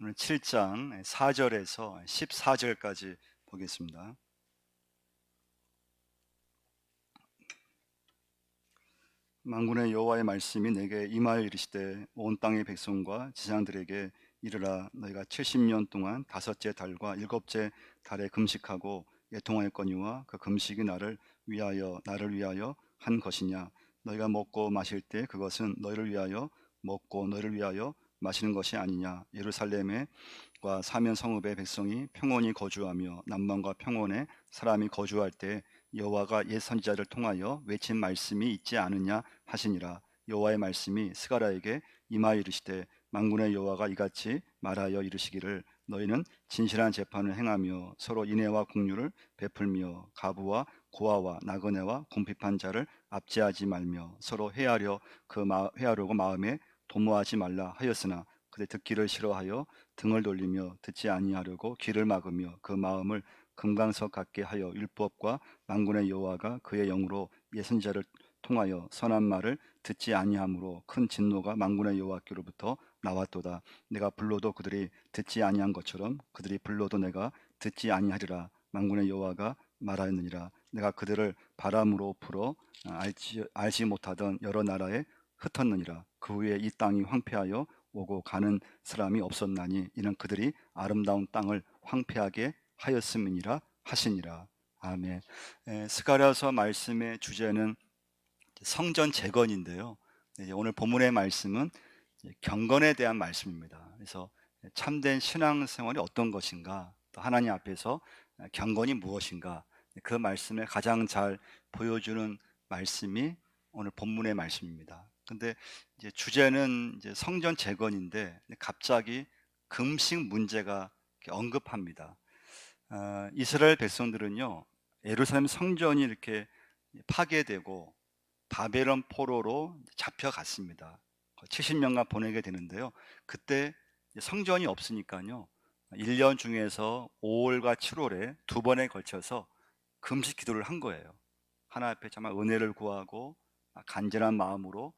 오늘 7장 4절에서 14절까지 보겠습니다. 만군의 여호와의 말씀이 내게 임하여 이르시되 온 땅의 백성과 지상들에게 이르라. 너희가 70년 동안 다섯째 달과 일곱째 달에 금식하고 애통하였거니와 그 금식이 나를 위하여 한 것이냐. 너희가 먹고 마실 때 그것은 너희를 위하여 먹고 너희를 위하여 마시는 것이 아니냐. 예루살렘과 사면 성읍의 백성이 평온히 거주하며 남방과 평원에 사람이 거주할 때 여호와가 옛 선지자를 통하여 외친 말씀이 있지 않느냐 하시니라. 여호와의 말씀이 스가랴에게 임하여 이르시되 만군의 여호와가 이같이 말하여 이르시기를 너희는 진실한 재판을 행하며 서로 인애와 공유를 베풀며 가부와 고아와 나그네와 궁핍한 자를 압제하지 말며 서로 회하려고 마음에 도모하지 말라 하였으나 그들 듣기를 싫어하여 등을 돌리며 듣지 아니하려고 귀를 막으며 그 마음을 금강석 같게 하여 율법과 만군의 여호와가 그의 영으로 예선자를 통하여 선한 말을 듣지 아니하므로 큰 진노가 만군의 여호와께로부터 나왔도다. 내가 불러도 그들이 듣지 아니한 것처럼 그들이 불러도 내가 듣지 아니하리라. 만군의 여호와가 말하였느니라. 내가 그들을 바람으로 불어 알지 못하던 여러 나라에 흩었느니라. 그 후에 이 땅이 황폐하여 오고 가는 사람이 없었나니 이는 그들이 아름다운 땅을 황폐하게 하였음이니라 하시니라. 아멘. 스가랴서 말씀의 주제는 성전 재건인데요. 오늘 본문의 말씀은 경건에 대한 말씀입니다. 그래서 참된 신앙생활이 어떤 것인가, 또 하나님 앞에서 경건이 무엇인가, 그 말씀을 가장 잘 보여주는 말씀이 오늘 본문의 말씀입니다. 근데 이제 주제는 이제 성전 재건인데 갑자기 금식 문제가 언급합니다. 이스라엘 백성들은요, 예루살렘 성전이 이렇게 파괴되고 바벨론 포로로 잡혀갔습니다. 70년간 보내게 되는데요. 그때 성전이 없으니까요, 1년 중에서 5월과 7월에 두 번에 걸쳐서 금식 기도를 한 거예요. 하나님 앞에 정말 은혜를 구하고 간절한 마음으로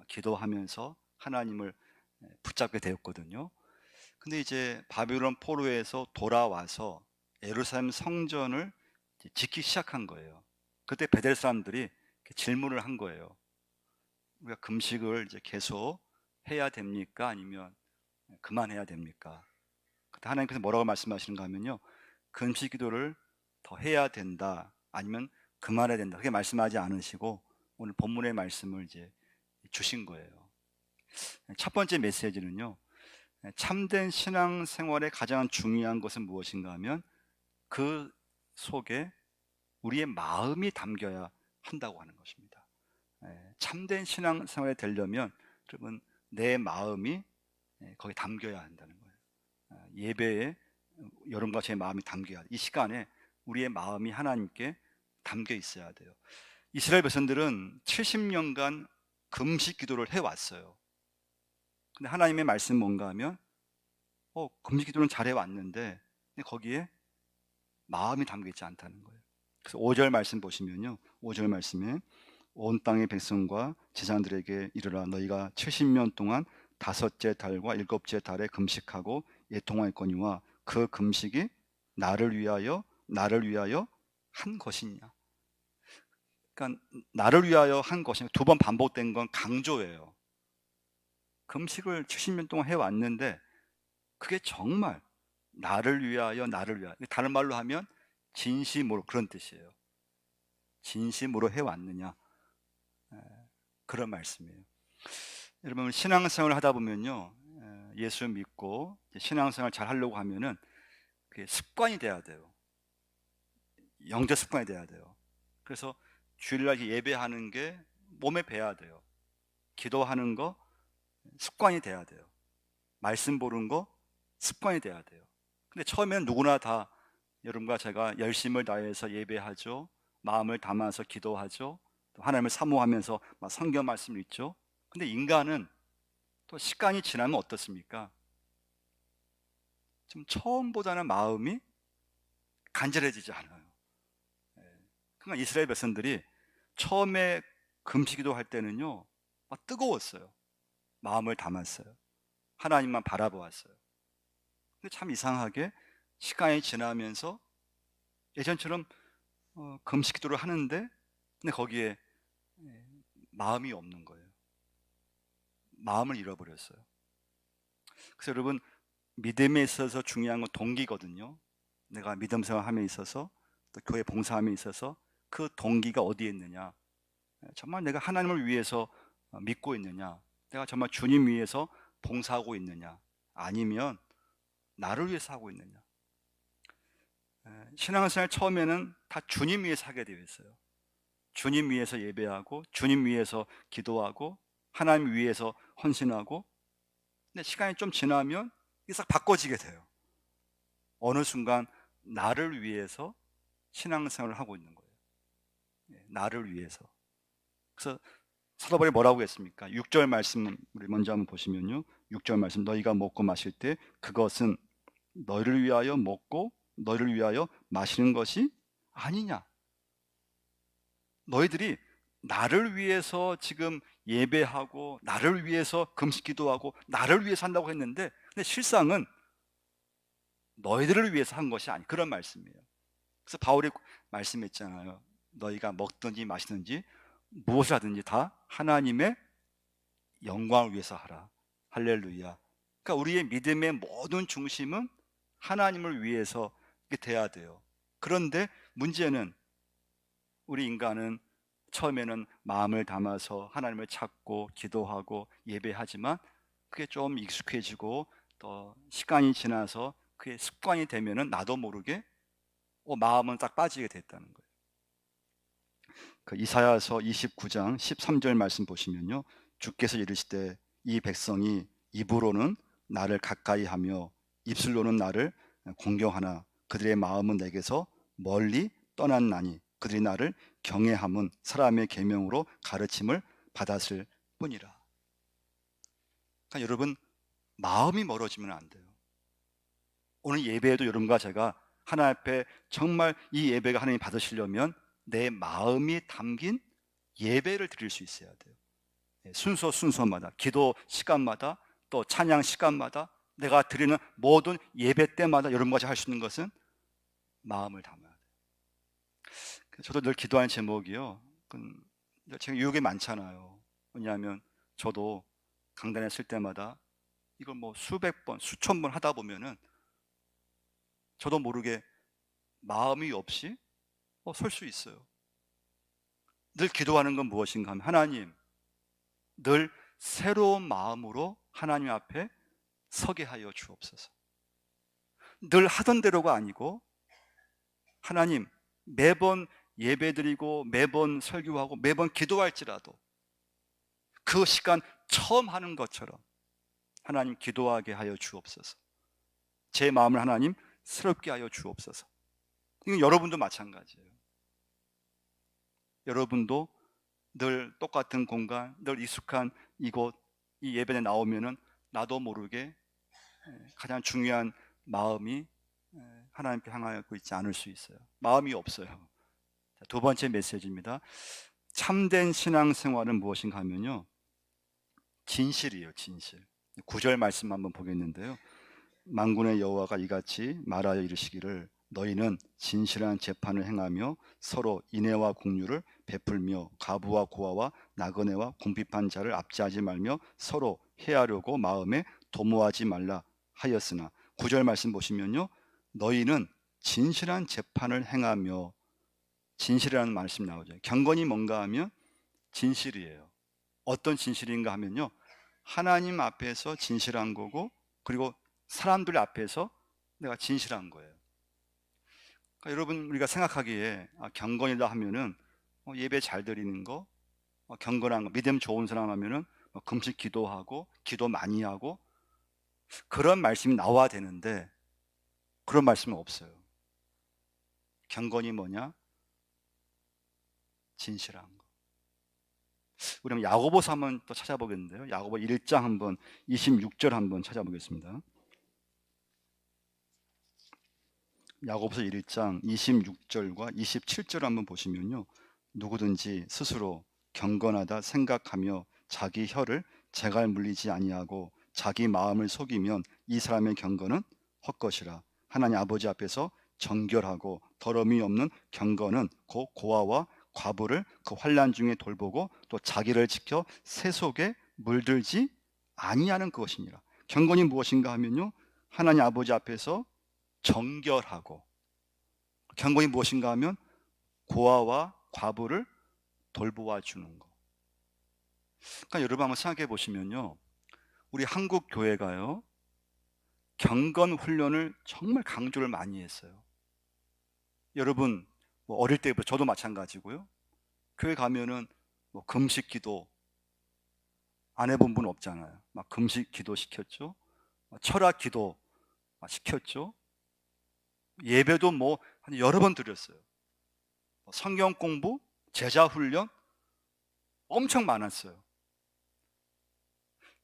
기도하면서 하나님을 붙잡게 되었거든요. 근데 이제 바벨론 포로에서 돌아와서 예루살렘 성전을 짓기 시작한 거예요. 그때 베델 사람들이 질문을 한 거예요. 우리가 금식을 이제 계속 해야 됩니까? 아니면 그만해야 됩니까? 그때 하나님께서 뭐라고 말씀하시는가 하면요, 금식 기도를 더 해야 된다, 아니면 그만해야 된다, 그렇게 말씀하지 않으시고 오늘 본문의 말씀을 이제 주신 거예요. 첫 번째 메시지는요, 참된 신앙생활의 가장 중요한 것은 무엇인가 하면 그 속에 우리의 마음이 담겨야 한다고 하는 것입니다. 참된 신앙생활이 되려면 여러분, 내 마음이 거기 담겨야 한다는 거예요. 예배에 여러분과 제 마음이 담겨야 돼요. 이 시간에 우리의 마음이 하나님께 담겨 있어야 돼요. 이스라엘 백성들은 70년간 금식 기도를 해왔어요. 근데 하나님의 말씀은 뭔가 하면 금식 기도는 잘해왔는데 거기에 마음이 담겨 있지 않다는 거예요. 그래서 5절 말씀 보시면요, 5절 말씀에 온 땅의 백성과 제사장들에게 이르라. 너희가 70년 동안 다섯째 달과 일곱째 달에 금식하고 애통하였거니와 그 금식이 나를 위하여 한 것이냐. 그러니까 나를 위하여 한 것이냐, 두 번 반복된 건 강조예요. 금식을 70년 동안 해왔는데 그게 정말 나를 위하여. 다른 말로 하면 진심으로, 그런 뜻이에요. 진심으로 해왔느냐, 그런 말씀이에요. 여러분, 신앙생활을 하다 보면요, 예수 믿고 신앙생활 잘 하려고 하면은 그게 습관이 돼야 돼요. 영적 습관이 돼야 돼요. 그래서 주일날 예배하는 게 몸에 배야 돼요. 기도하는 거 습관이 돼야 돼요. 말씀 보는 거 습관이 돼야 돼요. 근데 처음에는 누구나 다 여러분과 제가 열심을 다해서 예배하죠. 마음을 담아서 기도하죠. 또 하나님을 사모하면서 성경 말씀을 읽죠. 근데 인간은 또 시간이 지나면 어떻습니까? 좀 처음보다는 마음이 간절해지지 않아요. 그러니까 이스라엘 백성들이 처음에 금식기도 할 때는요, 막 뜨거웠어요. 마음을 담았어요. 하나님만 바라보았어요. 근데 참 이상하게 시간이 지나면서 예전처럼 금식 기도를 하는데 근데 거기에 마음이 없는 거예요. 마음을 잃어버렸어요. 그래서 여러분, 믿음에 있어서 중요한 건 동기거든요. 내가 믿음 생활함에 있어서 또 교회 봉사함에 있어서 그 동기가 어디에 있느냐, 정말 내가 하나님을 위해서 믿고 있느냐, 내가 정말 주님 위해서 봉사하고 있느냐, 아니면 나를 위해서 하고 있느냐. 신앙생활 처음에는 다 주님 위해서 하게 되어 있어요. 주님 위해서 예배하고 주님 위해서 기도하고 하나님 위해서 헌신하고, 근데 시간이 좀 지나면 이게 싹 바꿔지게 돼요. 어느 순간 나를 위해서 신앙생활을 하고 있는 거예요. 나를 위해서. 그래서 사도 바울이 뭐라고 했습니까? 6절 말씀 우리 먼저 한번 보시면요, 6절 말씀, 너희가 먹고 마실 때 그것은 너희를 위하여 먹고 너희를 위하여 마시는 것이 아니냐. 너희들이 나를 위해서 지금 예배하고 나를 위해서 금식 기도하고 나를 위해서 한다고 했는데, 근데 실상은 너희들을 위해서 한 것이 아니, 그런 말씀이에요. 그래서 바울이 말씀했잖아요. 너희가 먹든지 마시든지 무엇을 하든지 다 하나님의 영광을 위해서 하라. 할렐루야. 그러니까 우리의 믿음의 모든 중심은 하나님을 위해서 돼야 돼요. 그런데 문제는 우리 인간은 처음에는 마음을 담아서 하나님을 찾고 기도하고 예배하지만 그게 좀 익숙해지고 또 시간이 지나서 그게 습관이 되면은 나도 모르게 마음은 딱 빠지게 됐다는 거예요. 그 이사야서 29장 13절 말씀 보시면요, 주께서 이르시되 이 백성이 입으로는 나를 가까이 하며 입술로는 나를 공경하나 그들의 마음은 내게서 멀리 떠났나니 그들이 나를 경외함은 사람의 계명으로 가르침을 받았을 뿐이라. 그러니까 여러분, 마음이 멀어지면 안 돼요. 오늘 예배에도 여러분과 제가 하나님 앞에 정말 이 예배가 하나님 받으시려면 내 마음이 담긴 예배를 드릴 수 있어야 돼요. 순서마다, 기도 시간마다, 또 찬양 시간마다, 내가 드리는 모든 예배 때마다 여러분과 할 수 있는 것은 마음을 담아야 돼요. 저도 늘 기도하는 제목이요, 제가 유혹이 많잖아요. 왜냐하면 저도 강단에 쓸 때마다 이걸 뭐 수백 번, 수천 번 하다 보면은 저도 모르게 마음이 없이 설 수 있어요. 늘 기도하는 건 무엇인가 하면, 하나님, 늘 새로운 마음으로 하나님 앞에 서게 하여 주옵소서. 늘 하던 대로가 아니고, 하나님, 매번 예배드리고 매번 설교하고 매번 기도할지라도 그 시간 처음 하는 것처럼 하나님 기도하게 하여 주옵소서. 제 마음을 하나님 새롭게 하여 주옵소서. 이건 여러분도 마찬가지예요. 여러분도 늘 똑같은 공간, 늘 익숙한 이곳, 이 예배에 나오면은 나도 모르게 가장 중요한 마음이 하나님께 향하고 있지 않을 수 있어요. 마음이 없어요. 두 번째 메시지입니다. 참된 신앙생활은 무엇인가 하면요, 진실이에요. 진실. 9절 말씀 한번 보겠는데요, 만군의 여호와가 이같이 말하여 이르시기를 너희는 진실한 재판을 행하며 서로 인애와 공유를 베풀며 과부와 고아와 나그네와 궁핍한 자를 압제하지 말며 서로 해하려고 마음에 도모하지 말라 하였으나, 9절 말씀 보시면요, 너희는 진실한 재판을 행하며, 진실이라는 말씀 나오죠. 경건이 뭔가 하면 진실이에요. 어떤 진실인가 하면요, 하나님 앞에서 진실한 거고, 그리고 사람들 앞에서 내가 진실한 거예요. 그러니까 여러분, 우리가 생각하기에 경건이다 하면은 예배 잘 드리는 거, 경건한 거, 믿음 좋은 사람 하면은 금식 기도하고 기도 많이 하고, 그런 말씀이 나와야 되는데 그런 말씀은 없어요. 경건이 뭐냐? 진실한 거. 우리 야고보서 한번 또 찾아보겠는데요, 야고보 1장 한번 26절 한번 찾아보겠습니다. 야고보서 1장 26절과 27절 한번 보시면요, 누구든지 스스로 경건하다 생각하며 자기 혀를 재갈 물리지 아니하고 자기 마음을 속이면 이 사람의 경건은 헛것이라. 하나님 아버지 앞에서 정결하고 더러움이 없는 경건은 곧 고아와 과부를 그 환난 중에 돌보고 또 자기를 지켜 새 속에 물들지 아니하는 그것이니라. 경건이 무엇인가 하면요, 하나님 아버지 앞에서 정결하고, 경건이 무엇인가 하면 고아와 과부를 돌보아 주는 거. 그러니까 여러분 한번 생각해 보시면요, 우리 한국 교회가요, 경건 훈련을 정말 강조를 많이 했어요. 여러분 뭐 어릴 때부터 저도 마찬가지고요. 교회 가면은 뭐 금식 기도 안 해본 분 없잖아요. 막 금식 기도 시켰죠. 철학 기도 시켰죠. 예배도 뭐 한 여러 번 드렸어요. 성경 공부, 제자 훈련 엄청 많았어요.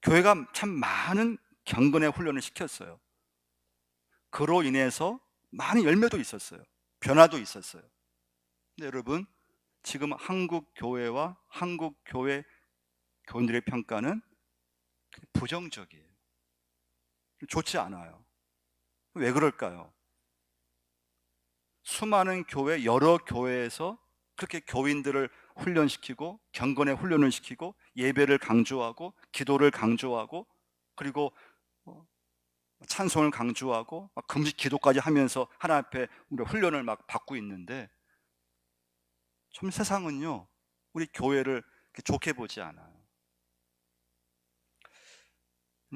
교회가 참 많은 경건의 훈련을 시켰어요. 그로 인해서 많은 열매도 있었어요. 변화도 있었어요. 근데 여러분, 지금 한국 교회와 한국 교회 교인들의 평가는 부정적이에요. 좋지 않아요. 왜 그럴까요? 수많은 교회, 여러 교회에서 그렇게 교인들을 훈련시키고 경건의 훈련을 시키고 예배를 강조하고 기도를 강조하고 그리고 찬송을 강조하고 금식 기도까지 하면서 하나님 앞에 우리 훈련을 막 받고 있는데, 좀 세상은요 우리 교회를 좋게 보지 않아요.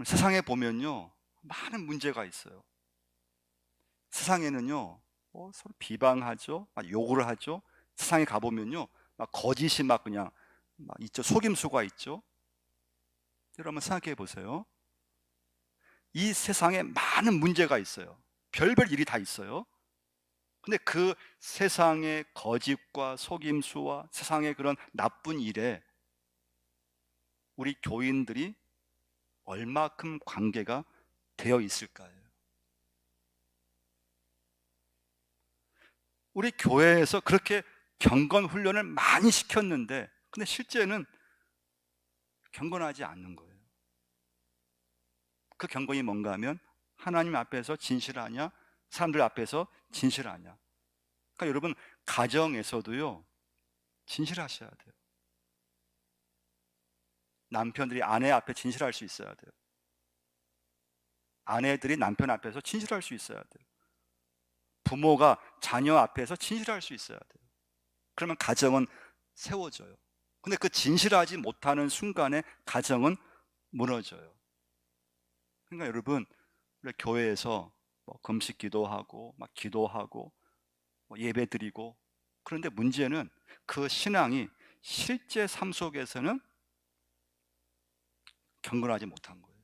세상에 보면요 많은 문제가 있어요. 세상에는요 서로 비방하죠, 욕을 하죠. 세상에 가보면요 막 거짓이 막 그냥 막 있죠. 속임수가 있죠. 여러분 생각해 보세요. 이 세상에 많은 문제가 있어요. 별별 일이 다 있어요. 근데 그 세상의 거짓과 속임수와 세상의 그런 나쁜 일에 우리 교인들이 얼마큼 관계가 되어 있을까요? 우리 교회에서 그렇게 경건 훈련을 많이 시켰는데 근데 실제는 경건하지 않는 거예요. 그 경건이 뭔가 하면 하나님 앞에서 진실하냐, 사람들 앞에서 진실하냐. 그러니까 여러분 가정에서도요 진실하셔야 돼요. 남편들이 아내 앞에 진실할 수 있어야 돼요. 아내들이 남편 앞에서 진실할 수 있어야 돼요. 부모가 자녀 앞에서 진실할 수 있어야 돼요. 그러면 가정은 세워져요. 근데 그 진실하지 못하는 순간에 가정은 무너져요. 그러니까 여러분 우리 교회에서 뭐 금식 기도하고 막 기도하고 뭐 예배 드리고, 그런데 문제는 그 신앙이 실제 삶 속에서는 경건하지 못한 거예요.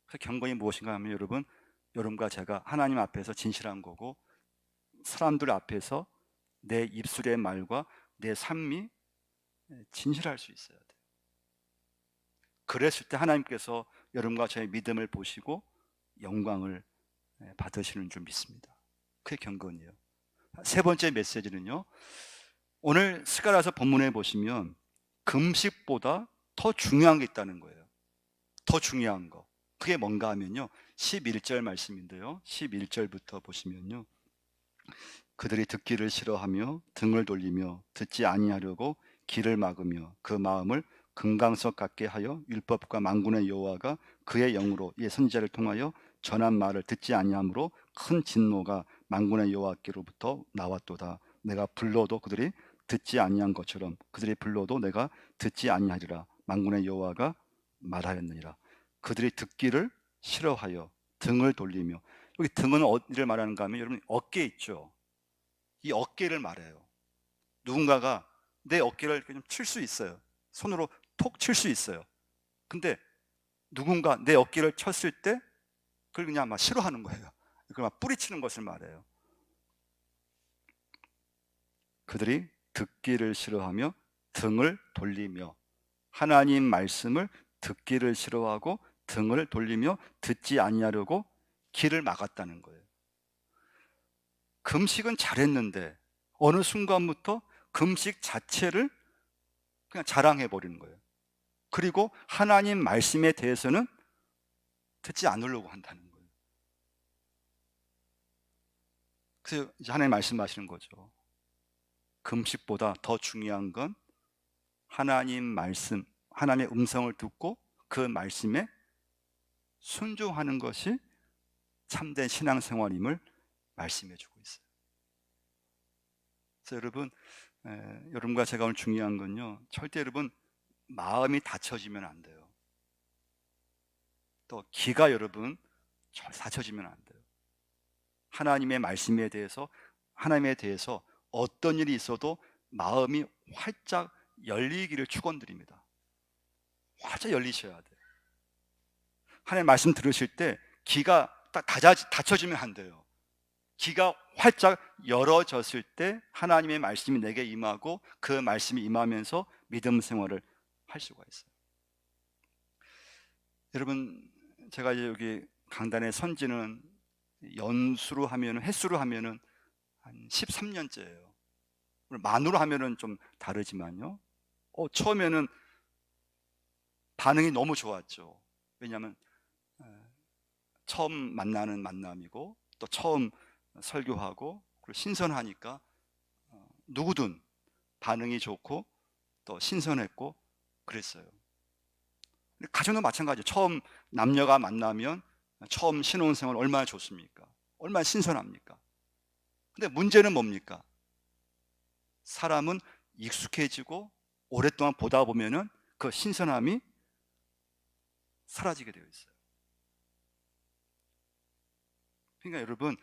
그 경건이 무엇인가 하면 여러분, 여러분과 제가 하나님 앞에서 진실한 거고 사람들 앞에서 내 입술의 말과 내 삶이 진실할 수 있어야 돼요. 그랬을 때 하나님께서 여러분과 저의 믿음을 보시고 영광을 받으시는 줄 믿습니다. 그게 경건이에요. 세 번째 메시지는요, 오늘 스가랴서 본문에 보시면 금식보다 더 중요한 게 있다는 거예요. 더 중요한 거. 그게 뭔가 하면요 11절 말씀인데요, 11절부터 보시면요, 그들이 듣기를 싫어하며 등을 돌리며 듣지 아니하려고 귀를 막으며 그 마음을 금강석 같게 하여 율법과 만군의 여호와가 그의 영으로 이 선지자를 통하여 전한 말을 듣지 아니하므로 큰 진노가 만군의 여호와께로부터 나왔도다. 내가 불러도 그들이 듣지 아니한 것처럼 그들이 불러도 내가 듣지 아니하리라. 만군의 여호와가 말하였느니라. 그들이 듣기를 싫어하여 등을 돌리며, 여기 등은 어디를 말하는가 하면 여러분 어깨 있죠. 이 어깨를 말해요. 누군가가 내 어깨를 이렇게 좀 칠 수 있어요. 손으로 톡 칠 수 있어요. 근데 누군가 내 어깨를 쳤을 때 그걸 그냥 막 싫어하는 거예요. 그걸 막 뿌리치는 것을 말해요. 그들이 듣기를 싫어하며 등을 돌리며, 하나님 말씀을 듣기를 싫어하고 등을 돌리며 듣지 아니하려고 길을 막았다는 거예요. 금식은 잘했는데 어느 순간부터 금식 자체를 그냥 자랑해 버리는 거예요. 그리고 하나님 말씀에 대해서는 듣지 않으려고 한다는 거예요. 그래서 이제 하나님 말씀하시는 거죠. 금식보다 더 중요한 건 하나님 말씀, 하나님의 음성을 듣고 그 말씀에 순종하는 것이 참된 신앙생활임을 말씀해 주고 있어요. 그래서 여러분, 여러분과 제가 오늘 중요한 건요, 절대 여러분 마음이 닫혀지면 안 돼요. 또 귀가 여러분 닫혀지면 안 돼요. 하나님의 말씀에 대해서, 하나님에 대해서 어떤 일이 있어도 마음이 활짝 열리기를 축원드립니다. 활짝 열리셔야 돼요. 하나님 말씀 들으실 때 귀가 딱 닫혀지면 안 돼요. 귀가 활짝 열어졌을 때 하나님의 말씀이 내게 임하고 그 말씀이 임하면서 믿음 생활을 할 수가 있어요. 여러분, 제가 이제 여기 강단의 선지는 연수로 하면, 횟수로 하면은 한 13년째예요. 만으로 하면은 좀 다르지만요. 처음에는 반응이 너무 좋았죠. 왜냐하면 처음 만나는 만남이고 또 처음 설교하고 그리고 신선하니까 누구든 반응이 좋고 또 신선했고 그랬어요. 가정도 마찬가지예요. 처음 남녀가 만나면 처음 신혼생활 얼마나 좋습니까? 얼마나 신선합니까? 근데 문제는 뭡니까? 사람은 익숙해지고 오랫동안 보다 보면은 그 신선함이 사라지게 되어 있어요. 그러니까 여러분,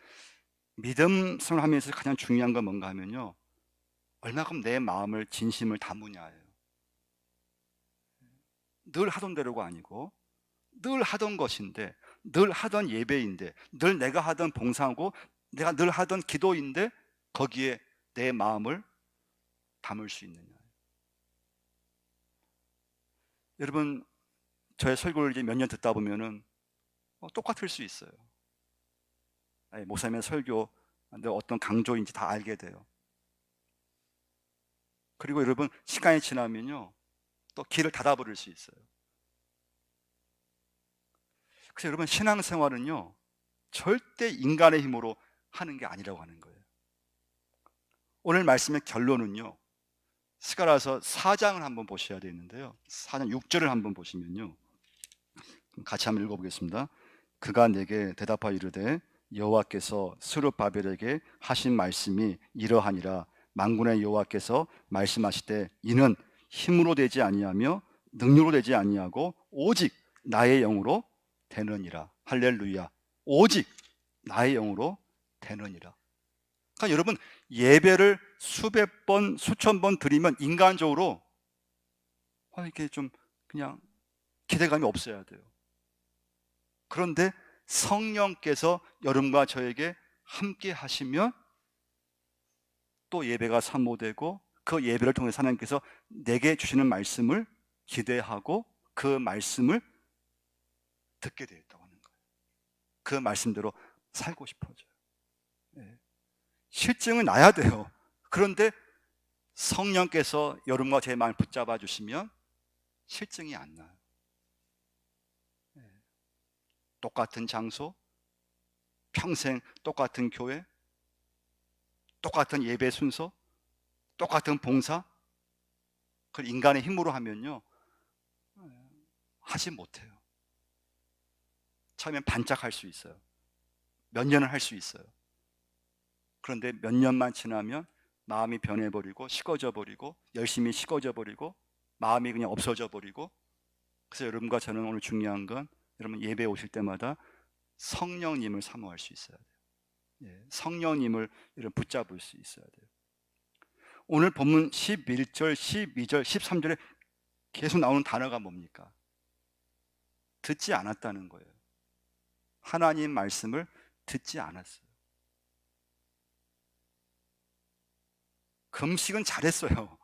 믿음 생활하면서 가장 중요한 건 뭔가 하면요, 얼마큼 내 마음을 진심을 담으냐예요. 늘 하던 대로가 아니고 늘 하던 것인데, 늘 하던 예배인데, 늘 내가 하던 봉사고 내가 늘 하던 기도인데 거기에 내 마음을 담을 수 있느냐. 여러분, 저의 설교를 이제 몇 년 듣다 보면은 똑같을 수 있어요. 목사님의 설교 어떤 강조인지 다 알게 돼요. 그리고 여러분, 시간이 지나면요 또 길을 닫아버릴 수 있어요. 그래서 여러분, 신앙생활은요 절대 인간의 힘으로 하는 게 아니라고 하는 거예요. 오늘 말씀의 결론은요, 스가랴서 4장을 한번 보셔야 되는데요, 4장 6절을 한번 보시면요, 같이 한번 읽어보겠습니다. 그가 내게 대답하여 이르되 여호와께서 스룹바벨에게 하신 말씀이 이러하니라. 만군의 여호와께서 말씀하시되 이는 힘으로 되지 아니하며 능력으로 되지 아니하고 오직 나의 영으로 되느니라. 할렐루야. 오직 나의 영으로 되느니라. 그러니까 여러분, 예배를 수백 번 수천 번 드리면 인간적으로 이렇게 좀 그냥 기대감이 없어야 돼요. 그런데 성령께서 여러분과 저에게 함께 하시면 또 예배가 사모되고 그 예배를 통해서 하나님께서 내게 주시는 말씀을 기대하고 그 말씀을 듣게 되었다고 하는 거예요. 그 말씀대로 살고 싶어져요. 실증은 나야 돼요. 그런데 성령께서 여러분과 제 마음을 붙잡아 주시면 실증이 안 나요. 똑같은 장소, 평생 똑같은 교회, 똑같은 예배 순서, 똑같은 봉사, 그걸 인간의 힘으로 하면요 하지 못해요. 처음엔 반짝할 수 있어요. 몇 년을 할 수 있어요. 그런데 몇 년만 지나면 마음이 변해버리고 식어져 버리고 열심히 식어져 버리고 마음이 그냥 없어져 버리고. 그래서 여러분과 저는 오늘 중요한 건 여러분 예배 오실 때마다 성령님을 사모할 수 있어야 돼요. 성령님을 여러분 붙잡을 수 있어야 돼요. 오늘 본문 11절, 12절, 13절에 계속 나오는 단어가 뭡니까? 듣지 않았다는 거예요. 하나님 말씀을 듣지 않았어요. 금식은 잘했어요.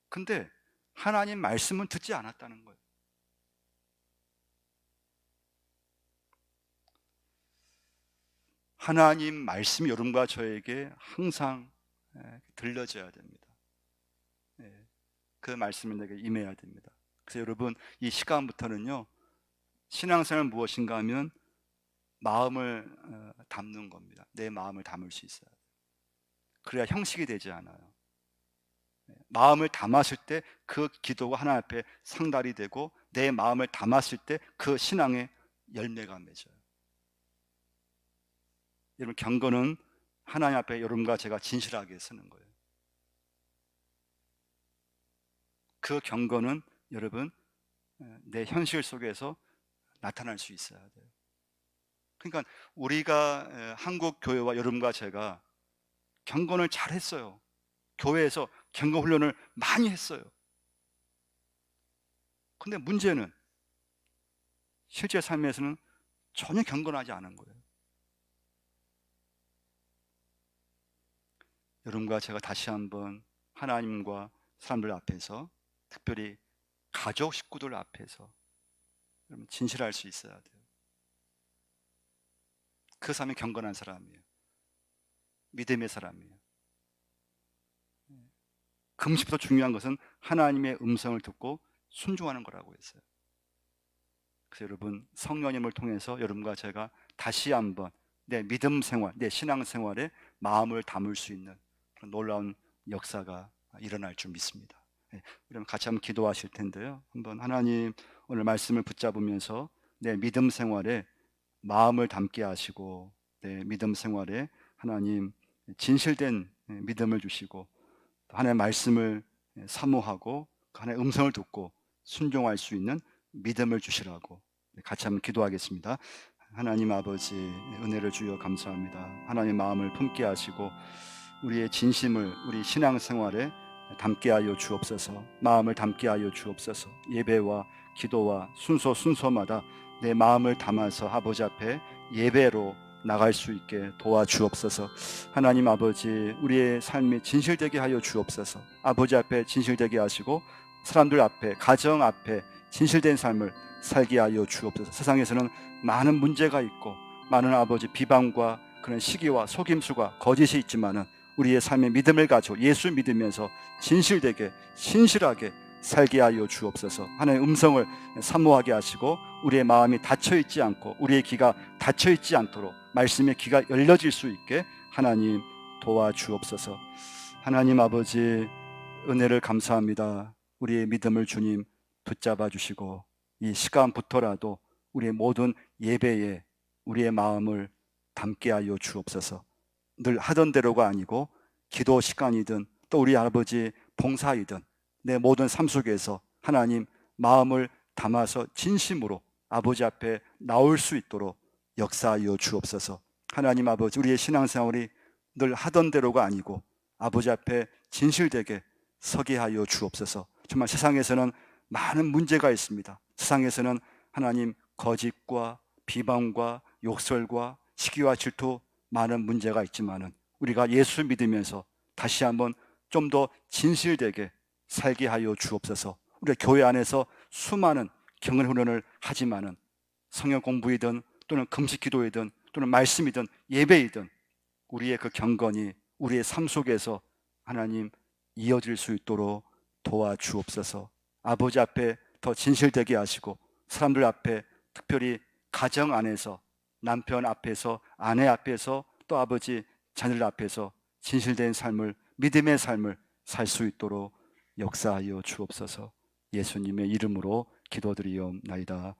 근데 하나님 말씀은 듣지 않았다는 거예요. 하나님 말씀이 여러분과 저에게 항상 들려져야 됩니다. 그 말씀이 내게 임해야 됩니다. 그래서 여러분, 이 시간부터는요 신앙생활 무엇인가 하면 마음을 담는 겁니다. 내 마음을 담을 수 있어야 돼요. 그래야 형식이 되지 않아요. 마음을 담았을 때 그 기도가 하나님 앞에 상달이 되고, 내 마음을 담았을 때 그 신앙의 열매가 맺어요. 여러분, 경건은 하나님 앞에 여러분과 제가 진실하게 쓰는 거예요. 그 경건은 여러분, 내 현실 속에서 나타날 수 있어야 돼요. 그러니까 우리가 한국 교회와 여러분과 제가 경건을 잘 했어요. 교회에서 경건 훈련을 많이 했어요. 근데 문제는 실제 삶에서는 전혀 경건하지 않은 거예요. 여러분과 제가 다시 한번 하나님과 사람들 앞에서, 특별히 가족 식구들 앞에서 여러분 진실할 수 있어야 돼요. 그 사람이 경건한 사람이에요. 믿음의 사람이에요. 금식보다 중요한 것은 하나님의 음성을 듣고 순종하는 거라고 했어요. 그래서 여러분, 성령님을 통해서 여러분과 제가 다시 한번 내 믿음 생활, 내 신앙 생활에 마음을 담을 수 있는 그런 놀라운 역사가 일어날 줄 믿습니다. 여러분 같이 한번 기도하실 텐데요. 한번 하나님, 오늘 말씀을 붙잡으면서 내 믿음 생활에 마음을 담게 하시고, 내 믿음 생활에 하나님 진실된 믿음을 주시고, 하나님의 말씀을 사모하고 하나님의 음성을 듣고 순종할 수 있는 믿음을 주시라고 같이 한번 기도하겠습니다. 하나님 아버지, 은혜를 주여 감사합니다. 하나님의 마음을 품게 하시고 우리의 진심을 우리 신앙생활에 담게 하여 주옵소서. 마음을 담게 하여 주옵소서. 예배와 기도와 순서마다 내 마음을 담아서 아버지 앞에 예배로 나갈 수 있게 도와주옵소서. 하나님 아버지, 우리의 삶이 진실되게 하여 주옵소서. 아버지 앞에 진실되게 하시고 사람들 앞에, 가정 앞에 진실된 삶을 살게 하여 주옵소서. 세상에서는 많은 문제가 있고 많은 아버지 비방과 그런 시기와 속임수가 거짓이 있지만은 우리의 삶의 믿음을 가지고 예수 믿으면서 진실되게 신실하게 살게 하여 주옵소서. 하나님의 음성을 사모하게 하시고 우리의 마음이 닫혀있지 않고 우리의 귀가 닫혀있지 않도록 말씀의 귀가 열려질 수 있게 하나님 도와주옵소서. 하나님 아버지, 은혜를 감사합니다. 우리의 믿음을 주님 붙잡아 주시고 이 시간부터라도 우리의 모든 예배에 우리의 마음을 담게 하여 주옵소서. 늘 하던 대로가 아니고 기도 시간이든 또 우리 아버지 봉사이든 내 모든 삶 속에서 하나님 마음을 담아서 진심으로 아버지 앞에 나올 수 있도록 역사하여 주옵소서. 하나님 아버지, 우리의 신앙생활이 늘 하던 대로가 아니고 아버지 앞에 진실되게 서게 하여 주옵소서. 정말 세상에서는 많은 문제가 있습니다. 세상에서는 하나님 거짓과 비방과 욕설과 시기와 질투 많은 문제가 있지만은 우리가 예수 믿으면서 다시 한번 좀 더 진실되게 살게 하여 주옵소서. 우리가 교회 안에서 수많은 경건 훈련을 하지만은 성경 공부이든 또는 금식 기도이든 또는 말씀이든 예배이든 우리의 그 경건이 우리의 삶 속에서 하나님 이어질 수 있도록 도와주옵소서. 아버지 앞에 더 진실되게 하시고 사람들 앞에, 특별히 가정 안에서 남편 앞에서, 아내 앞에서, 또 아버지 자녀들 앞에서 진실된 삶을, 믿음의 삶을 살 수 있도록 역사하여 주옵소서. 예수님의 이름으로 기도드리옵나이다.